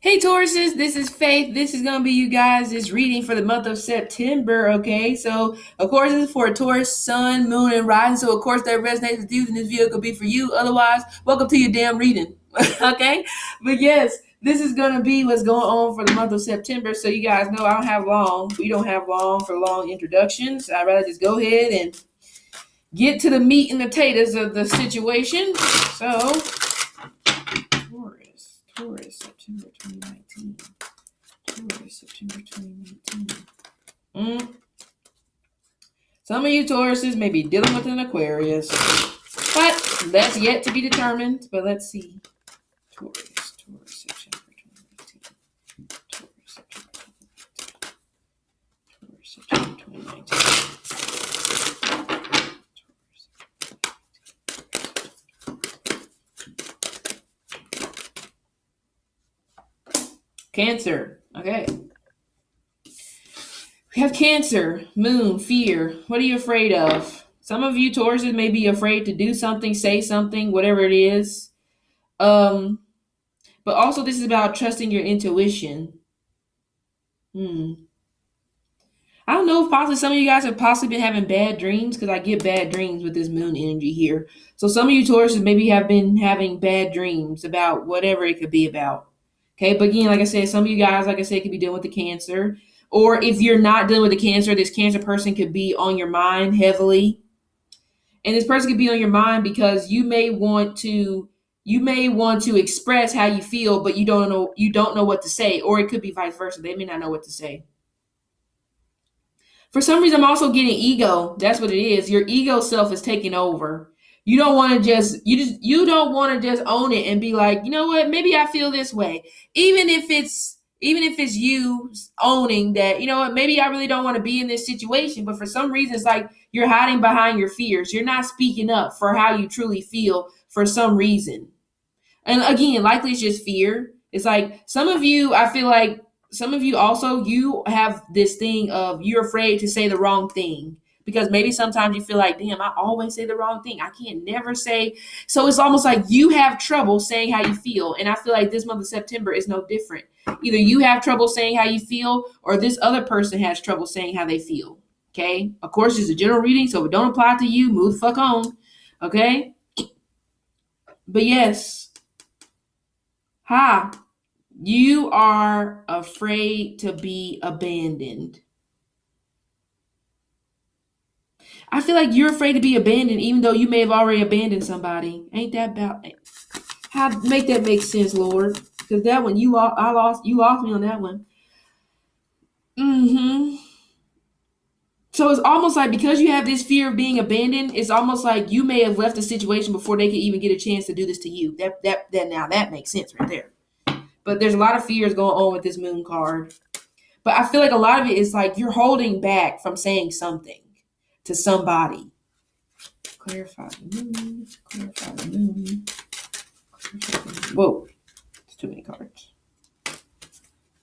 Hey Tauruses, this is Faith. This is gonna be you guys' reading for the month of September. Okay, so of course this is for Taurus, Sun, Moon, and Rising. So of course that resonates with you, and this video could be for you. Otherwise, welcome to your damn reading. Okay, but yes, this is gonna be what's going on for the month of September. So you guys know I don't have long. We don't have long for long introductions. I'd rather just go ahead and get to the meat and potatoes of the situation. So Taurus, September 2019. Taurus, September 2019. Some of you Tauruses may be dealing with an Aquarius, but that's yet to be determined. But let's see. Taurus, September 2019. Taurus, September 2019. Cancer. Okay. We have Cancer, Moon, fear. What are you afraid of? Some of you Tauruses may be afraid to do something, say something, whatever it is. But also this is about trusting your intuition. I don't know if possibly some of you guys have possibly been having bad dreams because I get bad dreams with this moon energy here. So some of you Tauruses maybe have been having bad dreams about whatever it could be about. Okay, but again, like I said, some of you guys, like I said, could be dealing with the Cancer. Or if you're not dealing with the Cancer, this Cancer person could be on your mind heavily. And this person could be on your mind because you may want to express how you feel, but you don't know what to say. Or it could be vice versa. They may not know what to say. For some reason, I'm also getting ego. That's what it is. Your ego self is taking over. You don't want to you don't want to just own it and be like, you know what, maybe I feel this way. Even if it's you owning that, you know what, maybe I really don't want to be in this situation, but for some reason it's like you're hiding behind your fears. You're not speaking up for how you truly feel for some reason. And again, likely it's just fear. It's like some of you, I feel like some of you also, you have this thing of you're afraid to say the wrong thing because maybe sometimes you feel like, damn, I always say the wrong thing. I can't never say. So it's almost like you have trouble saying how you feel. And I feel like this month of September is no different. Either you have trouble saying how you feel or this other person has trouble saying how they feel. Okay. Of course, it's a general reading. So if it don't apply to you, move the fuck on. Okay. But yes. You are afraid to be abandoned. I feel like you're afraid to be abandoned even though you may have already abandoned somebody. Ain't that about how make that make sense, Lord? Because that one you lost me on that one. So it's almost like because you have this fear of being abandoned, it's almost like you may have left a situation before they could even get a chance to do this to you. That makes sense right there. But there's a lot of fears going on with this moon card. But I feel like a lot of it is like you're holding back from saying something to somebody. Clarify the moon. Clarify the moon. Whoa. It's too many cards.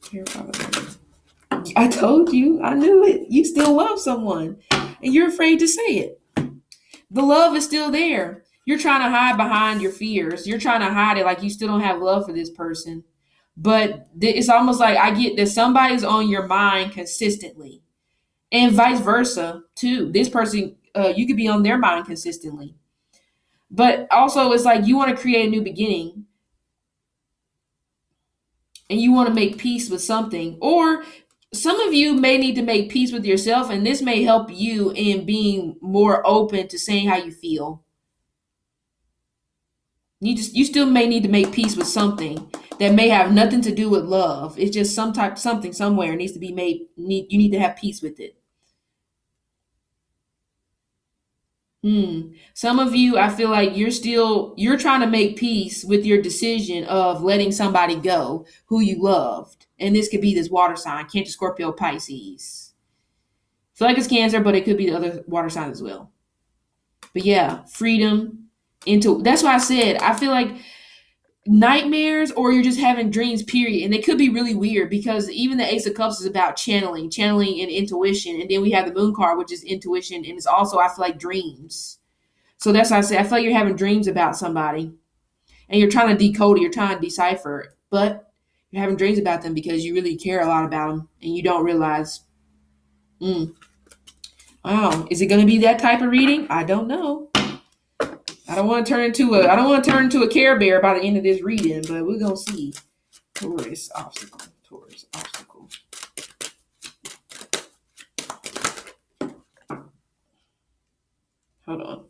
Clarify the moon. I told you. I knew it. You still love someone. And you're afraid to say it. The love is still there. You're trying to hide behind your fears. You're trying to hide it like you still don't have love for this person. But it's almost like I get that somebody's on your mind consistently. And vice versa, too. This person, you could be on their mind consistently. But also, it's like you want to create a new beginning. And you want to make peace with something. Or some of you may need to make peace with yourself. And this may help you in being more open to saying how you feel. You still may need to make peace with something that may have nothing to do with love. It's just something somewhere needs to be made. You need to have peace with it. Some of you, I feel like you're trying to make peace with your decision of letting somebody go who you loved. And this could be this water sign, Cancer, Scorpio, Pisces. I feel like it's Cancer, but it could be the other water signs as well. But yeah, freedom. That's why I said, I feel like nightmares or you're just having dreams, period. And they could be really weird because even the Ace of Cups is about channeling and intuition. And then we have the Moon card, which is intuition. And it's also, I feel like, dreams. So that's why I say, I feel like you're having dreams about somebody and you're trying to decode it. You're trying to decipher it, but You're having dreams about them because you really care a lot about them and you don't realize. Wow, is it going to be that type of reading? I don't know. I don't want to turn into a Care Bear by the end of this reading, but we're going to see. Taurus obstacle. Taurus obstacle. Hold on.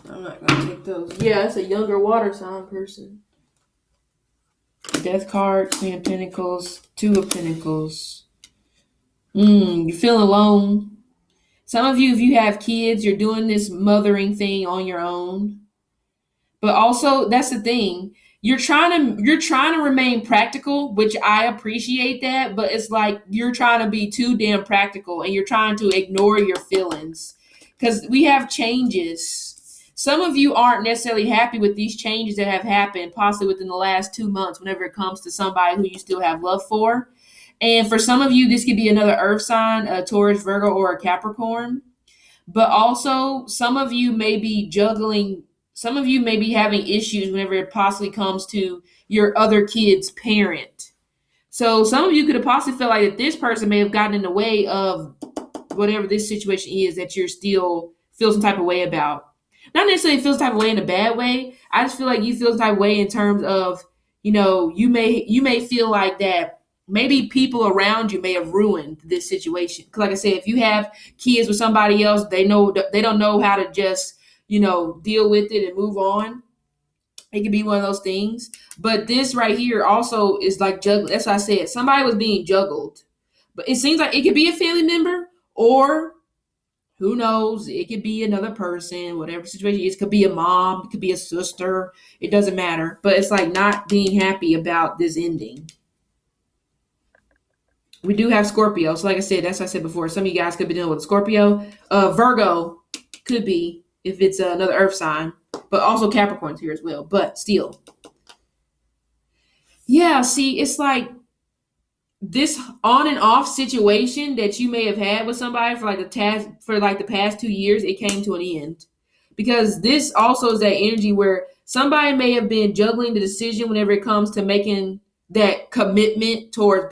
I'm not going to take those. Yeah, it's a younger water sign person. Death card, Queen of Pentacles, Two of Pentacles. You feel alone. Some of you, if you have kids, you're doing this mothering thing on your own. But also, that's the thing. You're trying to remain practical, which I appreciate that, but it's like you're trying to be too damn practical and you're trying to ignore your feelings. Because we have changes. Some of you aren't necessarily happy with these changes that have happened, possibly within the last 2 months, whenever it comes to somebody who you still have love for. And for some of you, this could be another earth sign, a Taurus, Virgo, or a Capricorn. But also, some of you may be juggling, some of you may be having issues whenever it possibly comes to your other kid's parent. So some of you could have possibly felt like that this person may have gotten in the way of whatever this situation is that you're still feel some type of way about. Not necessarily feel some type of way in a bad way. I just feel like you feel some type of way in terms of, you may feel like that maybe people around you may have ruined this situation. Because like I said, if you have kids with somebody else, they don't know how to just, deal with it and move on. It could be one of those things. But this right here also is like juggling. That's what I said. Somebody was being juggled. But it seems like it could be a family member or who knows? It could be another person, whatever situation it is. It could be a mom. It could be a sister. It doesn't matter. But it's like not being happy about this ending. We do have Scorpio. So like I said, that's what I said before. Some of you guys could be dealing with Scorpio. Virgo could be if it's another earth sign. But also Capricorn's here as well. But still. Yeah, see, it's like this on and off situation that you may have had with somebody for the past 2 years, it came to an end. Because this also is that energy where somebody may have been juggling the decision whenever it comes to making that commitment towards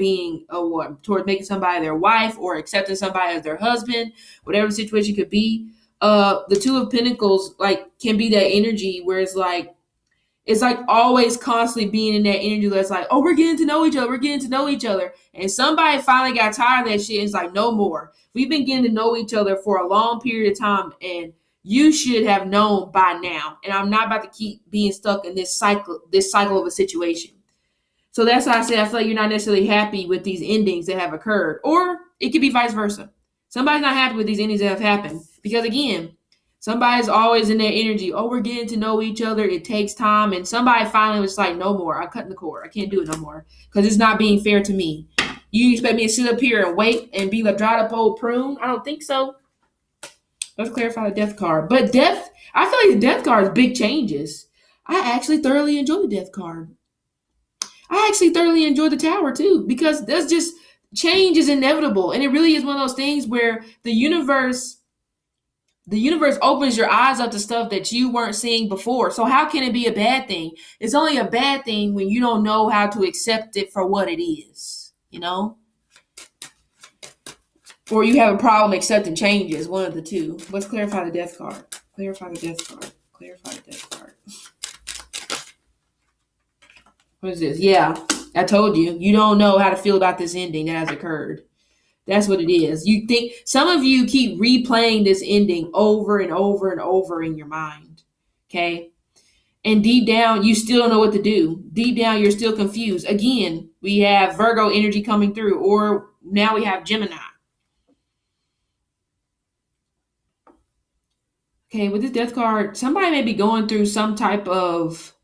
towards making somebody their wife or accepting somebody as their husband, whatever the situation could be. The Two of Pentacles can be that energy where it's like always constantly being in that energy that's like, oh, we're getting to know each other. And somebody finally got tired of that shit and it's like, no more. We've been getting to know each other for a long period of time and you should have known by now. And I'm not about to keep being stuck in this cycle of a situation. So that's why I say I feel like you're not necessarily happy with these endings that have occurred. Or it could be vice versa. Somebody's not happy with these endings that have happened. Because again, somebody's always in that energy. Oh, we're getting to know each other. It takes time. And somebody finally was like, no more. I'm cutting the cord. I can't do it no more. Because it's not being fair to me. You expect me to sit up here and wait and be a dried up old prune? I don't think so. Let's clarify the death card. But I feel like the death card is big changes. I actually thoroughly enjoy the death card. I actually thoroughly enjoy the Tower too, because that's just change is inevitable. And it really is one of those things where the universe opens your eyes up to stuff that you weren't seeing before. So how can it be a bad thing? It's only a bad thing when you don't know how to accept it for what it is, Or you have a problem accepting changes, one of the two. Let's clarify the death card. Clarify the death card. Clarify the death card. What is this? Yeah, I told you. You don't know how to feel about this ending that has occurred. That's what it is. You think some of you keep replaying this ending over and over and over in your mind. Okay. And deep down, you still don't know what to do. Deep down, you're still confused. Again, we have Virgo energy coming through, or now we have Gemini. Okay, with this death card, somebody may be going through some type of,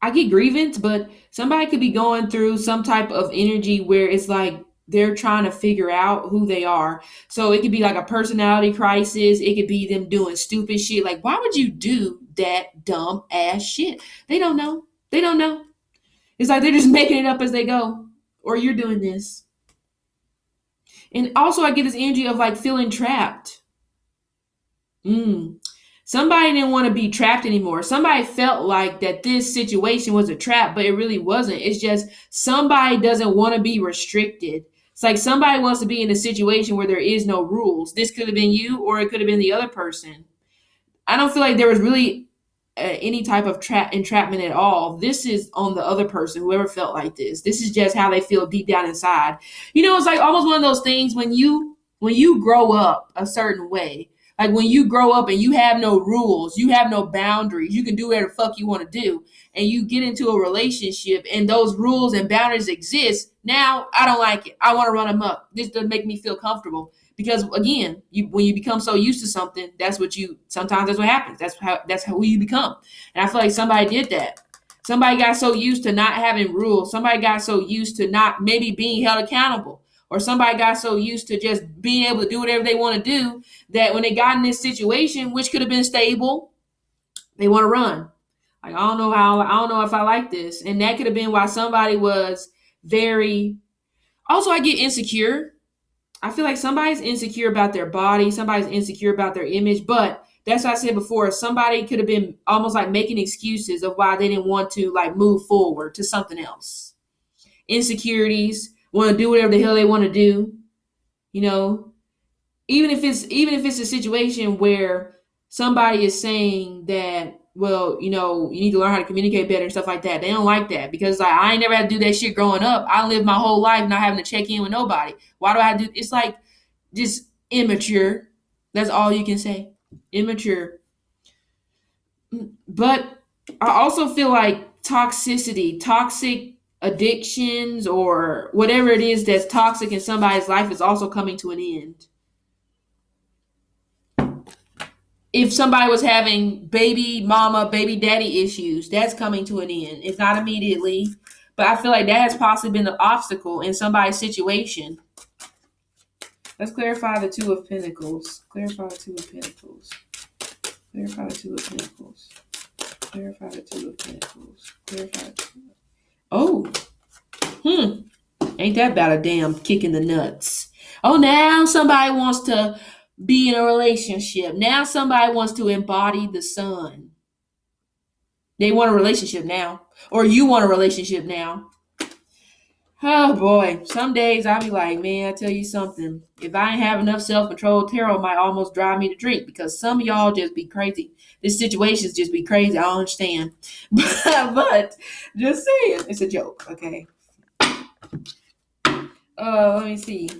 I get grievance, but somebody could be going through some type of energy where it's like they're trying to figure out who they are. So it could be like a personality crisis. It could be them doing stupid shit. Like, why would you do that dumb ass shit? They don't know. They don't know. It's like they're just making it up as they go. Or you're doing this. And also I get this energy of like feeling trapped. Somebody didn't want to be trapped anymore. Somebody felt like that this situation was a trap, but it really wasn't. It's just somebody doesn't want to be restricted. It's like somebody wants to be in a situation where there is no rules. This could have been you, or it could have been the other person. I don't feel like there was really any type of entrapment at all. This is on the other person, whoever felt like this. This is just how they feel deep down inside. It's like almost one of those things when you grow up a certain way. Like when you grow up and you have no rules, you have no boundaries, you can do whatever the fuck you want to do, and you get into a relationship and those rules and boundaries exist. Now I don't like it. I want to run them up. This doesn't make me feel comfortable. Because again, when you become so used to something, sometimes that's what happens. That's who you become. And I feel like somebody did that. Somebody got so used to not having rules. Somebody got so used to not maybe being held accountable. Or somebody got so used to just being able to do whatever they want to do that when they got in this situation, which could have been stable, they want to run. Like, I don't know if I like this. And that could have been why somebody was very, also I get insecure. I feel like somebody's insecure about their body, somebody's insecure about their image, but that's what I said before. Somebody could have been almost like making excuses of why they didn't want to like move forward to something else. Insecurities, want to do whatever the hell they want to do, even if it's a situation where somebody is saying that, well, you need to learn how to communicate better and stuff like that. They don't like that because like I ain't never had to do that shit growing up. I lived my whole life not having to check in with nobody. Why do I do? It's like just immature. That's all you can say. Immature. But I also feel like toxicity, toxic addictions, or whatever it is that's toxic in somebody's life is also coming to an end. If somebody was having baby mama, baby daddy issues, that's coming to an end. It's not immediately, but I feel like that has possibly been an obstacle in somebody's situation. Let's clarify the Two of Pentacles. Clarify the Two of Pentacles. Clarify the Two of Pentacles. Clarify the Two of Pentacles. Clarify the Two of... Oh. Ain't that about a damn kick in the nuts? Oh, now somebody wants to be in a relationship. Now somebody wants to embody the sun. They want a relationship now. Or you want a relationship now. Oh boy. Some days I'll be like, man, I tell you something. If I ain't have enough self-control, tarot might almost drive me to drink because some of y'all just be crazy. This situation's just be crazy. I don't understand. But just saying, it's a joke, okay? Let me see.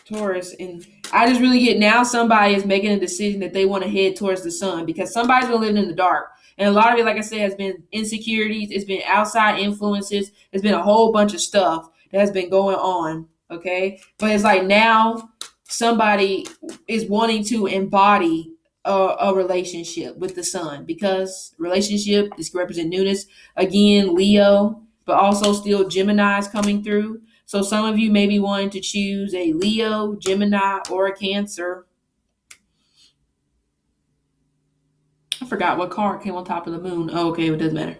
Taurus, and I just really get now somebody is making a decision that they want to head towards the sun because somebody's been living in the dark. And a lot of it, like I said, has been insecurities. It's been outside influences. It's been a whole bunch of stuff that has been going on. Okay. But it's like now somebody is wanting to embody a relationship with the sun because relationship, this can represent newness. Again, Leo, but also still Gemini is coming through. So some of you may be wanting to choose a Leo, Gemini, or a Cancer. I forgot what card came on top of the moon. Oh, okay, it doesn't matter.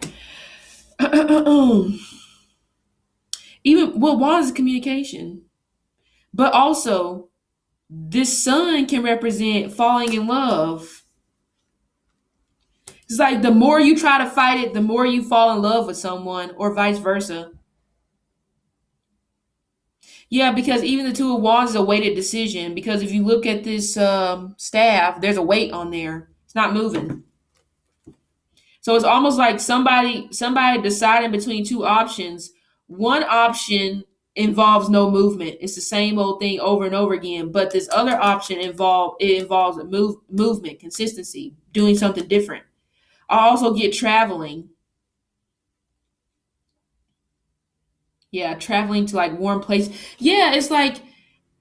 Wands is communication. But also, this sun can represent falling in love. It's like the more you try to fight it, the more you fall in love with someone, or vice versa. Yeah, because even the Two of Wands is a weighted decision. Because if you look at this staff, there's a weight on there. It's not moving. So it's almost like somebody deciding between two options. One option involves no movement. It's the same old thing over and over again. But this other option involves movement, consistency, doing something different. I also get traveling. Yeah, traveling to like warm place. Yeah, it's like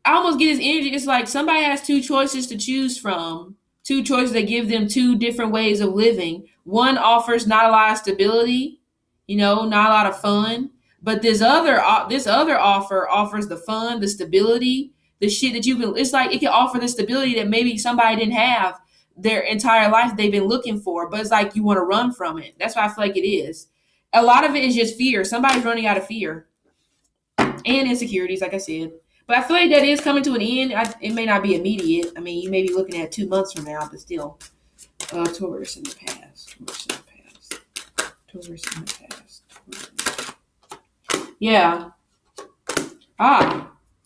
I almost get his energy. It's like somebody has two choices to choose from. Two choices that give them two different ways of living. One offers not a lot of stability, not a lot of fun. But this other offer offers the fun, the stability, the shit that you can. It's like it can offer the stability that maybe somebody didn't have their entire life they've been looking for. But it's like you want to run from it. That's why I feel like it is. A lot of it is just fear. Somebody's running out of fear and insecurities, like I said. But I feel like that is coming to an end. It may not be immediate. I mean, you may be looking at 2 months from now, but still. Taurus in the past. Taurus in the past. Yeah.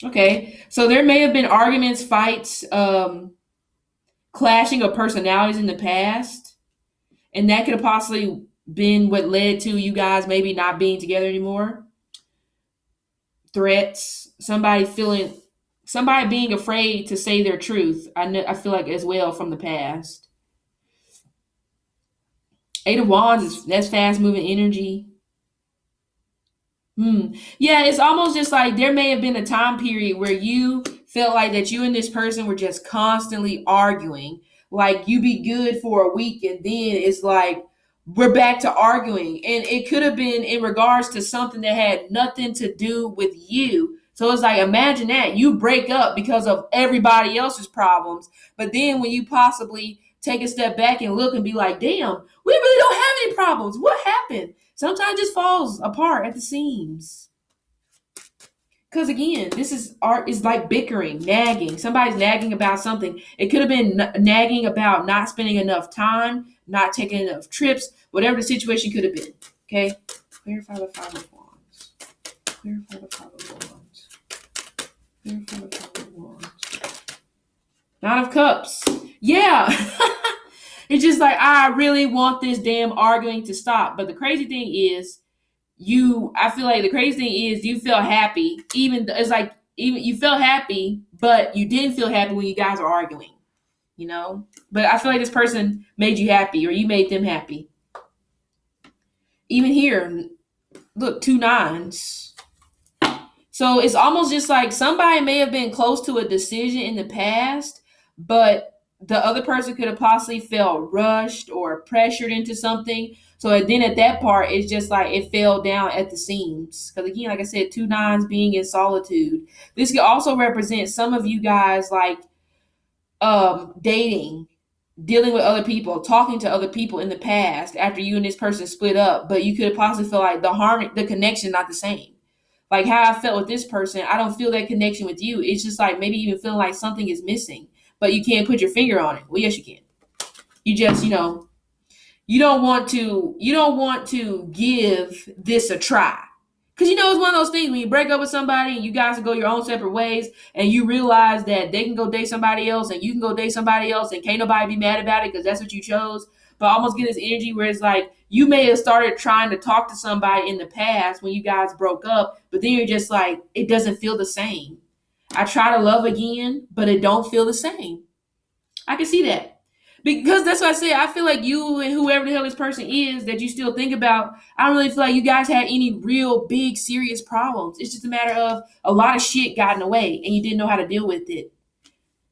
Okay. So there may have been arguments, fights, clashing of personalities in the past, and that could have possibly been what led to you guys maybe not being together anymore. Threats, somebody being afraid to say their truth. I feel like as well from the past. Eight of Wands that's fast moving energy. Yeah, it's almost just like there may have been a time period where you felt like that you and this person were just constantly arguing. Like you be good for a week and then it's like we're back to arguing. And it could have been in regards to something that had nothing to do with you. So it's like imagine that you break up because of everybody else's problems. But then when you possibly take a step back and look and be like, damn, we really don't have any problems. What happened? Sometimes it just falls apart at the seams. Because again, this is art is like bickering, nagging. Somebody's nagging about something. It could have been nagging about not spending enough time, not taking enough trips, whatever the situation could have been. Okay? Clarify the Five of Wands. Clarify the Five of Wands. Clarify the Five of Wands. Nine of Cups. Yeah. It's just like, I really want this damn arguing to stop. But the crazy thing is, I feel like the crazy thing is you felt happy. Even you felt happy, but you didn't feel happy when you guys are arguing, you know? But I feel like this person made you happy or you made them happy. Even here, look, 2 9s. So it's almost just like somebody may have been close to a decision in the past, but the other person could have possibly felt rushed or pressured into something. So then at that part, it's just like it fell down at the seams. Because again, like I said, 2 9s being in solitude. This could also represent some of you guys like dating, dealing with other people, talking to other people in the past after you and this person split up. But you could possibly feel like the connection not the same. Like how I felt with this person, I don't feel that connection with you. It's just like maybe even feeling like something is missing. But you can't put your finger on it. Well, yes, you can. You just, you don't want to give this a try. Because, it's one of those things when you break up with somebody and you guys can go your own separate ways and you realize that they can go date somebody else and you can go date somebody else and can't nobody be mad about it because that's what you chose. But I almost get this energy where it's like you may have started trying to talk to somebody in the past when you guys broke up, but then you're just like, it doesn't feel the same. I try to love again, but it don't feel the same. I can see that. Because that's what I said. I feel like you and whoever the hell this person is that you still think about, I don't really feel like you guys had any real big serious problems. It's just a matter of a lot of shit got in the way and you didn't know how to deal with it.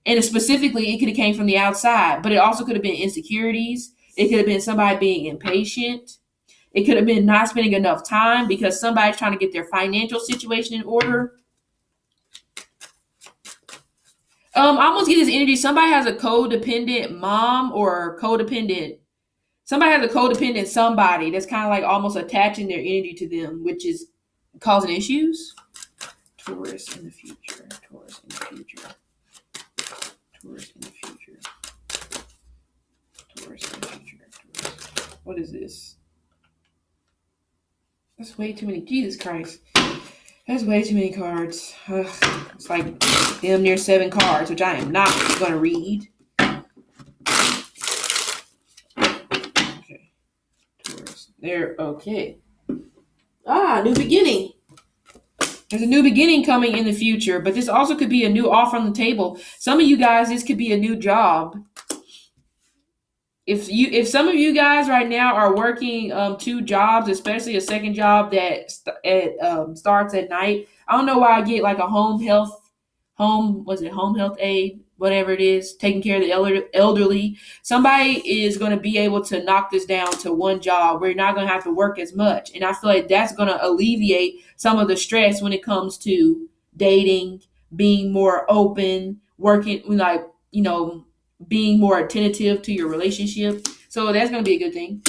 And specifically, it could have came from the outside, but it also could have been insecurities. It could have been somebody being impatient. It could have been not spending enough time because somebody's trying to get their financial situation in order. I almost get this energy. Somebody has a codependent mom or somebody has a codependent somebody that's kind of like almost attaching their energy to them, which is causing issues. Taurus in the future. Taurus in the future. Taurus in the future. Taurus in the future. Taurus. What is this? That's way too many. Jesus Christ. That's way too many cards. It's like damn near 7 cards, which I am not going to read. Okay. Taurus. There. Okay. New beginning. There's a new beginning coming in the future, but this also could be a new offer on the table. Some of you guys, this could be a new job. If some of you guys right now are working 2 jobs, especially a second job that starts at night, I don't know why I get like a home health aide, whatever it is, taking care of the elderly. Somebody is going to be able to knock this down to one job where you're not going to have to work as much. And I feel like that's going to alleviate some of the stress when it comes to dating, being more open, working, being more attentive to your relationship. So that's going to be a good thing.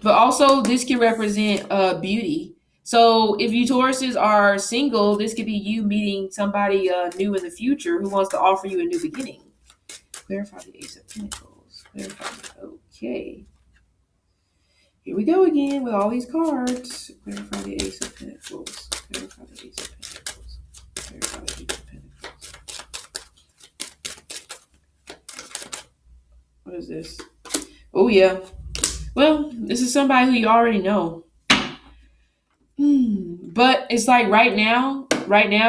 But also this can represent beauty. So if you Tauruses are single, this could be you meeting somebody new in the future who wants to offer you a new beginning. Clarify the Ace of Pentacles. Clarify. Okay. Here we go again with all these cards. Clarify the Ace of Pentacles. Clarify the Ace of Pentacles. Clarify the Ace of Pentacles. What is this? Oh, yeah. Well, this is somebody who you already know. But it's like right now,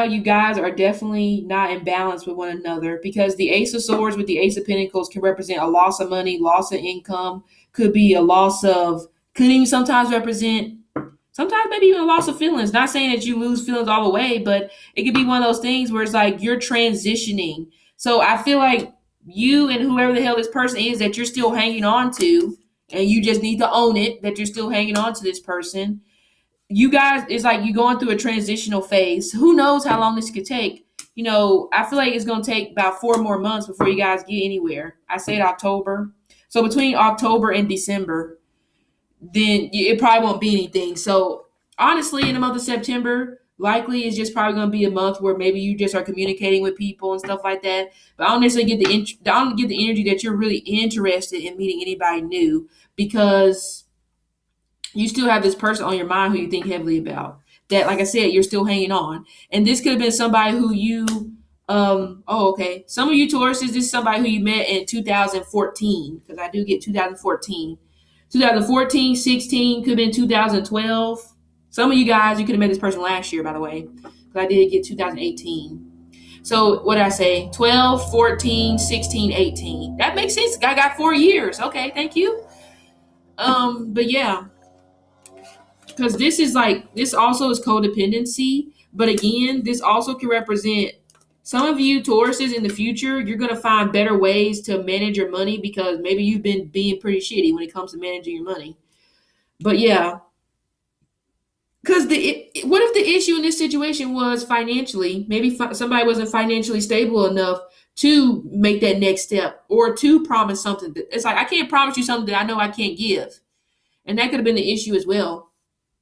you guys are definitely not in balance with one another, because the Ace of Swords with the Ace of Pentacles can represent a loss of money, loss of income, could be a loss of, could even sometimes represent, sometimes maybe even a loss of feelings. Not saying that you lose feelings all the way, but it could be one of those things where it's like you're transitioning. So I feel like you and whoever the hell this person is that you're still hanging on to, and you just need to own it, that you're still hanging on to this person. You guys, it's like you're going through a transitional phase. Who knows how long this could take? You know, I feel like it's going to take about 4 more months before you guys get anywhere. I said October. So between October and December, then it probably won't be anything. So honestly, in the month of September, likely it's just probably going to be a month where maybe you just are communicating with people and stuff like that. But I don't necessarily get I don't get the energy that you're really interested in meeting anybody new, because you still have this person on your mind who you think heavily about. That, like I said, you're still hanging on. And this could have been somebody who you, okay. Some of you Tauruses, this is somebody who you met in 2014, because I do get 2014. 2014, 16, could have been 2012. Some of you guys, you could have met this person last year, by the way, because I did get 2018. So what did I say? 12, 14, 16, 18. That makes sense. I got 4 years. Okay, thank you. But yeah. Because this also is codependency. But again, this also can represent some of you Tauruses in the future. You're going to find better ways to manage your money, because maybe you've been being pretty shitty when it comes to managing your money. But yeah, because what if the issue in this situation was financially? Maybe somebody wasn't financially stable enough to make that next step, or to promise something. It's like, I can't promise you something that I know I can't give. And that could have been the issue as well.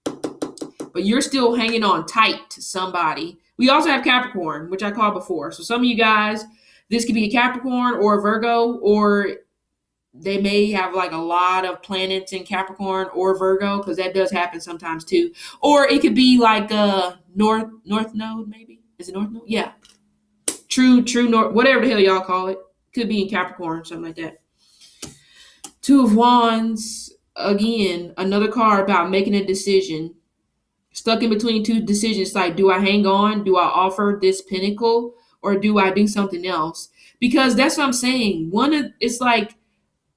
But you're still hanging on tight to somebody. We also have Capricorn, which I called before. So some of you guys, this could be a Capricorn or a Virgo, or they may have like a lot of planets in Capricorn or Virgo, because that does happen sometimes too. Or it could be like a North Node, maybe. Is it North Node? Yeah. True North, whatever the hell y'all call it. Could be in Capricorn, something like that. Two of Wands, again, another card about making a decision. Stuck in between two decisions, like, do I hang on? Do I offer this pinnacle? Or do I do something else? Because that's what I'm saying. It's like,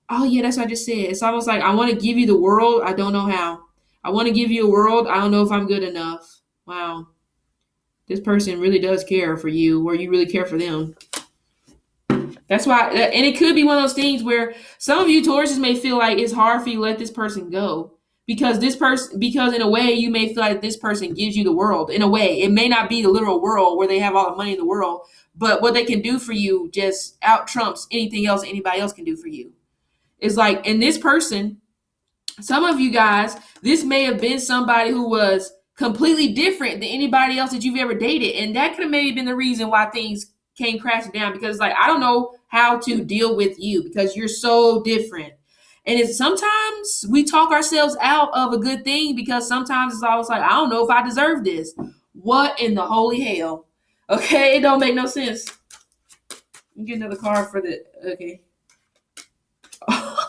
oh yeah, that's what I just said. It's almost like, I want to give you the world. I don't know how. I want to give you a world. I don't know if I'm good enough. Wow. This person really does care for you, or you really care for them. That's why, and it could be one of those things where some of you Tauruses may feel like it's hard for you to let this person go. Because in a way, you may feel like this person gives you the world. In a way, it may not be the literal world where they have all the money in the world, but what they can do for you just out trumps anything else anybody else can do for you. It's like, and this person, some of you guys, this may have been somebody who was completely different than anybody else that you've ever dated. And that could have maybe been the reason why things came crashing down, because it's like, I don't know how to deal with you because you're so different. And it's sometimes we talk ourselves out of a good thing, because sometimes it's always like, I don't know if I deserve this. What in the holy hell? Okay, it don't make no sense. Get another card for the, okay. I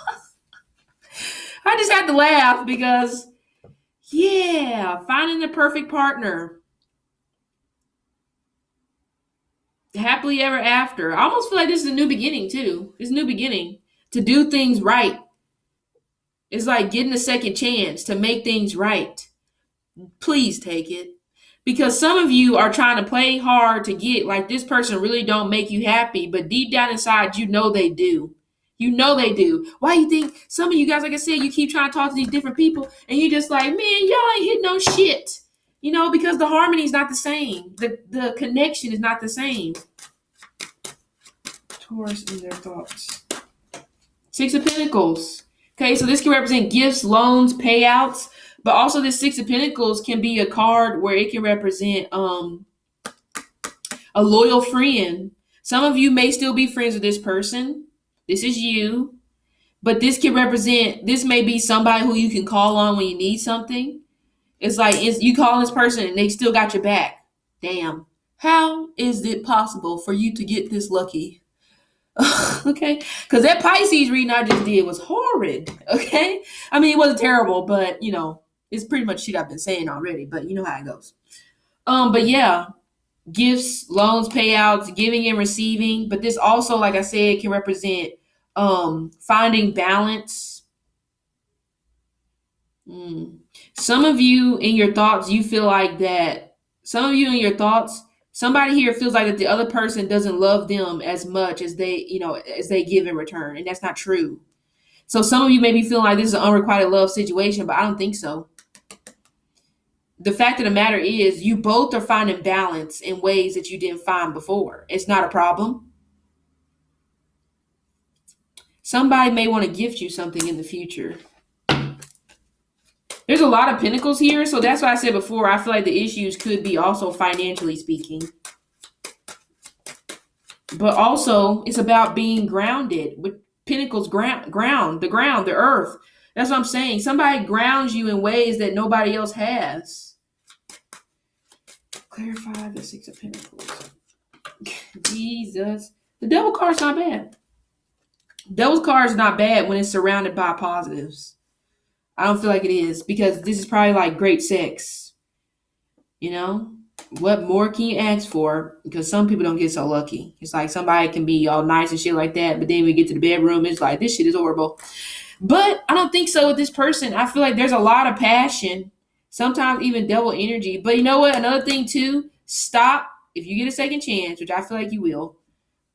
just had to laugh because, yeah, finding the perfect partner. Happily ever after. I almost feel like this is a new beginning too. It's a new beginning to do things right. It's like getting a second chance to make things right. Please take it. Because some of you are trying to play hard to get, like, this person really don't make you happy, but deep down inside, you know they do. You know they do. Why you think some of you guys, like I said, you keep trying to talk to these different people, and you just like, man, y'all ain't hitting no shit. You know, because the harmony is not the same. The connection is not the same. Taurus in their thoughts. Six of Pentacles. Okay, so this can represent gifts, loans, payouts, but also this Six of Pentacles can be a card where it can represent a loyal friend. Some of you may still be friends with this person. This is you. But this may be somebody who you can call on when you need something. It's like you call this person and they still got your back. Damn. How is it possible for you to get this lucky? Okay? Because that Pisces reading I just did was horrid. Okay? I mean, it wasn't terrible, but, it's pretty much shit I've been saying already, but you know how it goes. But yeah, gifts, loans, payouts, giving and receiving. But this also, like I said, can represent finding balance. Some of you in your thoughts, you feel like that. Some of you in your thoughts, somebody here feels like that the other person doesn't love them as much as they give in return, and that's not true. So some of you may be feeling like this is an unrequited love situation, but I don't think so. The fact of the matter is, you both are finding balance in ways that you didn't find before. It's not a problem. Somebody may want to gift you something in the future. There's a lot of pentacles here, so that's why I said before, I feel like the issues could be also financially speaking. But also, it's about being grounded. With pentacles, ground, the earth. That's what I'm saying. Somebody grounds you in ways that nobody else has. Clarify the Six of Pentacles. Jesus. The Devil card's not bad. Devil's card is not bad when it's surrounded by positives. I don't feel like it is, because this is probably like great sex. What more can you ask for? Because some people don't get so lucky. It's like somebody can be all nice and shit like that, but then we get to the bedroom, it's like, this shit is horrible. But I don't think so with this person. I feel like there's a lot of passion, sometimes even devil energy. But you know what? Another thing too, stop, if you get a second chance, which I feel like you will,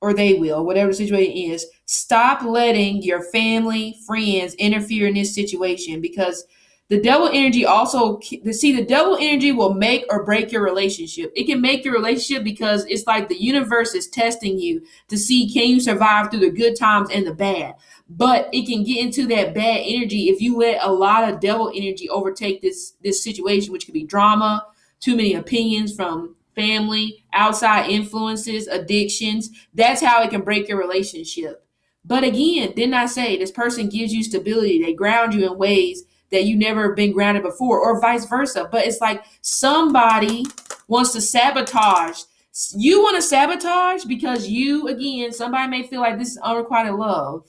or they will, whatever the situation is, stop letting your family, friends interfere in this situation, because the devil energy the devil energy will make or break your relationship. It can make your relationship because it's like the universe is testing you to see, can you survive through the good times and the bad? But it can get into that bad energy if you let a lot of devil energy overtake this situation, which could be drama, too many opinions from family, outside influences, addictions. That's how it can break your relationship. But again, didn't I say this person gives you stability? They ground you in ways that you never been grounded before, or vice versa. But it's like somebody wants to sabotage. You want to sabotage because somebody may feel like this is unrequited love,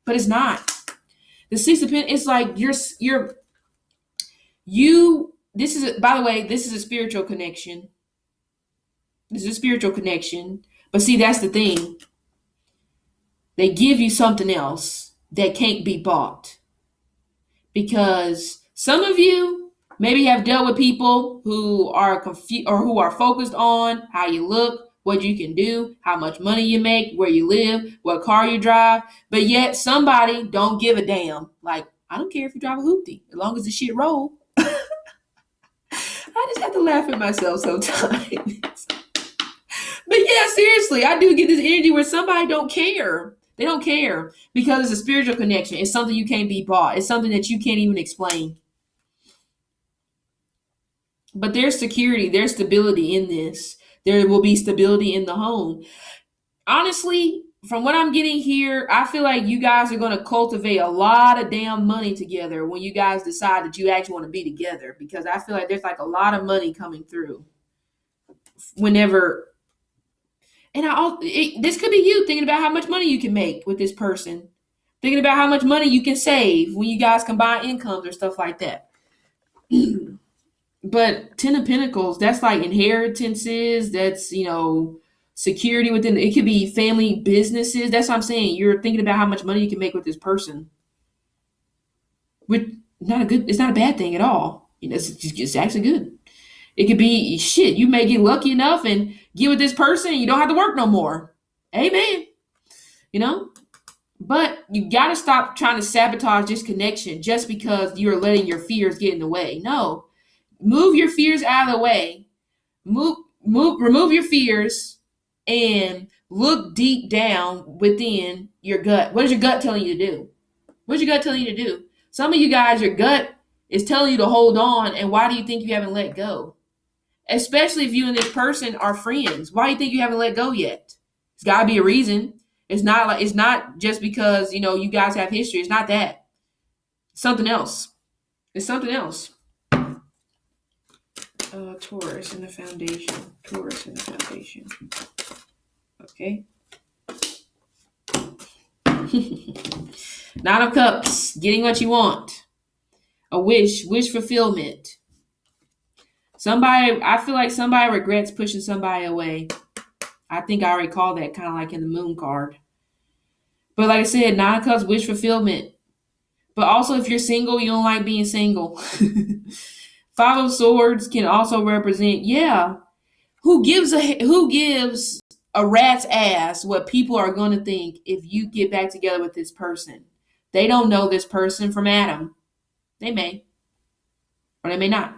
but it's not. The Six of Pentacles, it's like by the way, this is a spiritual connection. This is a spiritual connection. But see, that's the thing. They give you something else that can't be bought. Because some of you maybe have dealt with people who are confused or who are focused on how you look, what you can do, how much money you make, where you live, what car you drive. But yet somebody don't give a damn. Like, I don't care if you drive a hoopty, as long as the shit roll. I just have to laugh at myself sometimes. But yeah, seriously, I do get this energy where somebody don't care. They don't care because it's a spiritual connection. It's something you can't be bought. It's something that you can't even explain. But there's security, there's stability in this. There will be stability in the home. Honestly, from what I'm getting here, I feel like you guys are going to cultivate a lot of damn money together when you guys decide that you actually want to be together, because I feel like there's like a lot of money coming through whenever. And this could be you thinking about how much money you can make with this person, thinking about how much money you can save when you guys combine incomes or stuff like that. But Ten of Pentacles, that's like inheritances. That's, security within. It could be family businesses. That's what I'm saying. You're thinking about how much money you can make with this person. It's not a bad thing at all. It's actually good. It could be shit. You may get lucky enough and get with this person and you don't have to work no more. Amen. But you got to stop trying to sabotage this connection just because you're letting your fears get in the way. No, move your fears out of the way. Remove your fears and look deep down within your gut. What is your gut telling you to do? What's your gut telling you to do? Some of you guys, your gut is telling you to hold on. And why do you think you haven't let go? Especially if you and this person are friends. Why do you think you haven't let go yet? There's got to be a reason. It's not just because, you guys have history. It's not that. It's something else. It's something else. Taurus in the foundation. Taurus in the foundation. Okay. Nine of Cups. Getting what you want. A wish fulfillment. I feel like somebody regrets pushing somebody away. I think I already called that kind of like in the moon card. But like I said, Nine of Cups, wish fulfillment. But also, if you're single, you don't like being single. Five of Swords can also represent, who gives a rat's ass what people are going to think if you get back together with this person. They don't know this person from Adam. They may, or they may not.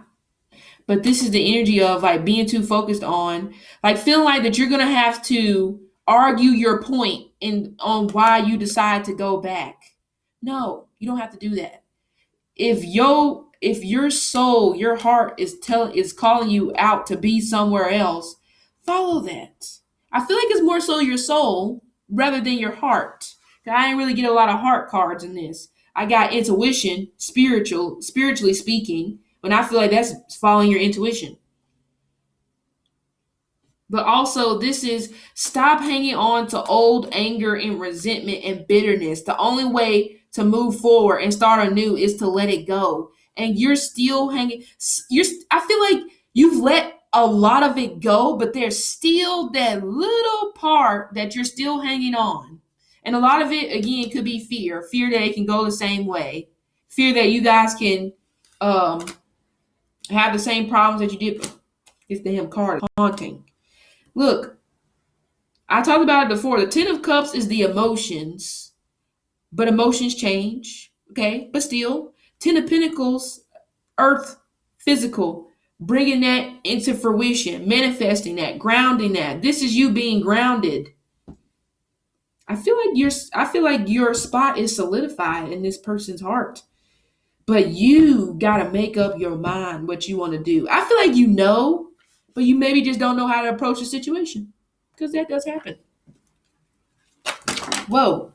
But this is the energy of like being too focused on, like feeling like that you're going to have to argue your point on why you decide to go back. No, you don't have to do that. If your soul, your heart is calling you out to be somewhere else, follow that. I feel like it's more so your soul rather than your heart. I didn't really get a lot of heart cards in this. I got intuition, spiritually speaking, when I feel like that's following your intuition. But also, this is stop hanging on to old anger and resentment and bitterness. The only way to move forward and start anew is to let it go. And you're still hanging. I feel like you've let a lot of it go, but there's still that little part that you're still hanging on. And a lot of it, again, could be fear that it can go the same way, fear that you guys can have the same problems that you did. This damn card is haunting. Look, I talked about it before. The Ten of Cups is the emotions, but emotions change, okay? But still, Ten of Pentacles, earth, physical, bringing that into fruition, manifesting that, grounding that. This is you being grounded. I feel like your spot is solidified in this person's heart. But you got to make up your mind what you want to do. I feel like you know, but you maybe just don't know how to approach the situation. Because that does happen. Whoa.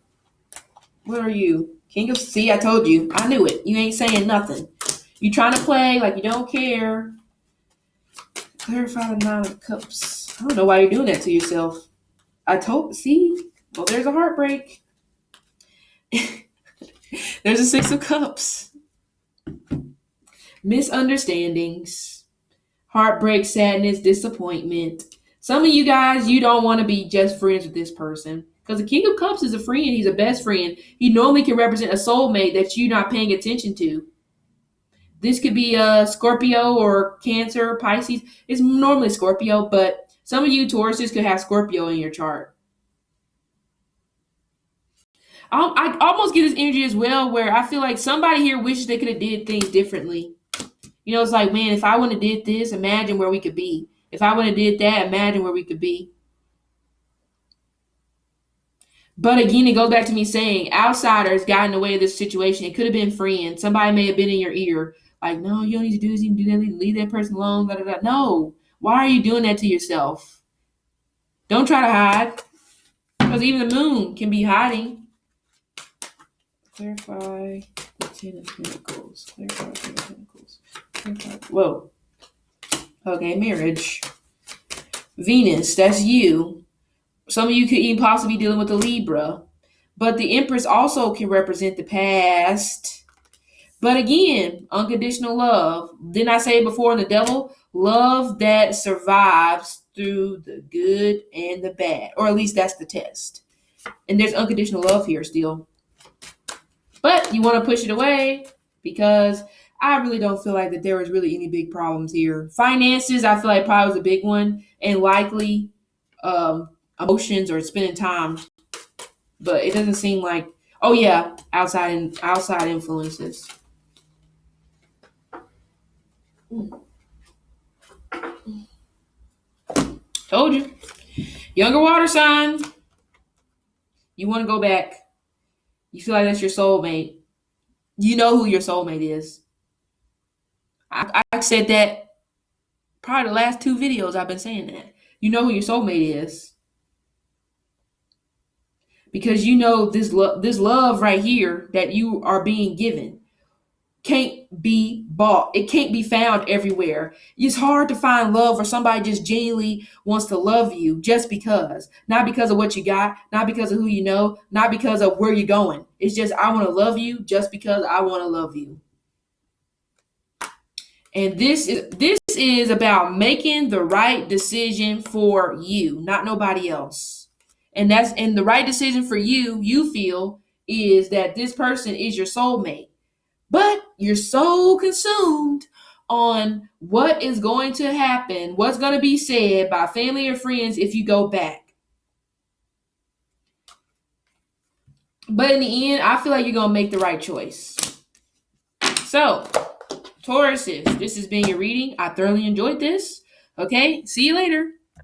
What are you? King of... See, I told you. I knew it. You ain't saying nothing. You trying to play like you don't care. Clarify the Nine of Cups. I don't know why you're doing that to yourself. See? Well, there's a heartbreak. There's a Six of Cups. Misunderstandings, heartbreak, sadness, disappointment. Some of you guys, you don't want to be just friends with this person because the King of Cups is a friend. He's a best friend. He normally can represent a soulmate that you're not paying attention to. This could be a Scorpio or Cancer, Pisces. It's normally Scorpio, but some of you Tauruses could have Scorpio in your chart. I almost get this energy as well where I feel like somebody here wishes they could have did things differently. It's like, man, if I would have did this, imagine where we could be. If I would have did that, imagine where we could be. But again, it goes back to me saying outsiders got in the way of this situation. It could have been friends. Somebody may have been in your ear. Like, no, you don't need to do this. You can do that. Leave that person alone. Blah, blah, blah. No. Why are you doing that to yourself? Don't try to hide. Because even the moon can be hiding. Clarify the Ten of Pentacles. Clarify the Ten of Pentacles. Whoa. Okay, marriage. Venus, that's you. Some of you could even possibly be dealing with a Libra. But the Empress also can represent the past. But again, unconditional love. Didn't I say it before in the Devil? Love that survives through the good and the bad. Or at least that's the test. And there's unconditional love here still. But you want to push it away because I really don't feel like that there was really any big problems here. Finances, I feel like probably was a big one. And likely emotions or spending time. But it doesn't seem like, oh yeah, outside influences. Told you. Younger water sign. You want to go back. You feel like that's your soulmate. You know who your soulmate is. I said that probably the last 2 videos I've been saying that. You know who your soulmate is. because you know this love right here that you are being given can't be bought. It can't be found everywhere. It's hard to find love where somebody just genuinely wants to love you just because. Not because of what you got, not because of who you know, not because of where you're going. It's just, I want to love you just because I want to love you. And this is about making the right decision for you, not nobody else. And the right decision for you, you feel, is that this person is your soulmate. But you're so consumed on what is going to happen, what's going to be said by family or friends if you go back. But in the end, I feel like you're going to make the right choice. So, Tauruses, this has been your reading. I thoroughly enjoyed this. Okay, see you later.